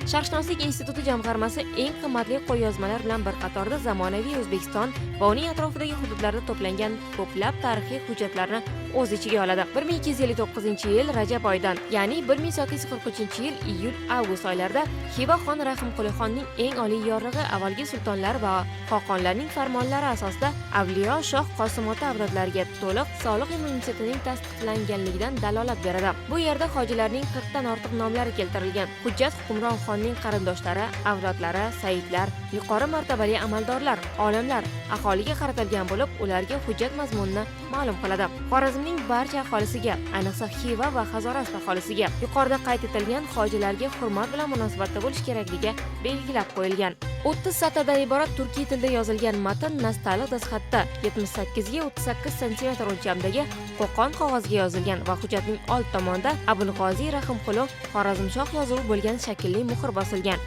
Sharqshunoslik instituti jamg'armasi eng qimmatli qo'lyozmalar bilan bir qatorda zamonaviy O'zbekiston va uning atrofidagi hududlarda to'plangan ko'plab tarixiy hujjatlarni o'z ichiga oladi. 1259-yil Rajab oyidan, ya'ni 1843-yil iyul-avgust oylarida Xiva xon Rahimqulixonning eng oliy yorlig'i avvalgi sultonlar va xoqonlarning farmonlari asosida Avliyo Shoh Qosim ota avlodlariga to'liq soliq immunitetining tasdiqlanganligidan dalolat beradi. Bu yerda hojilarning 40 dan ortiq nomlari keltirilgan. Hujjat hukmron xonning qarindoshlari, avlodlari, saidlar, yuqori martabali amaldorlar, olimlar, aholiga qaratilgan bo'lib, ularga hujjat mazmunini ma'lum qiladi. Xorazmning barcha aholisiga, ayniqsa Xiva va Hazorast aholisiga yuqorida qayd etilgan hojilarga hurmat bilan munosabatda bo'lish kerakligi belgilab qo'yilgan. 30 satrdan iborat turkiy tilda yozilgan matn nastaliq dastxatda 78 ga 38 sm o'lchamdagi Qo'qon qog'oziga yozilgan va hujjatning old tomonida Abulg'oziy Rahimqulov Xorazmshoh yozuvi bo'lgan shaklli muhr bosilgan.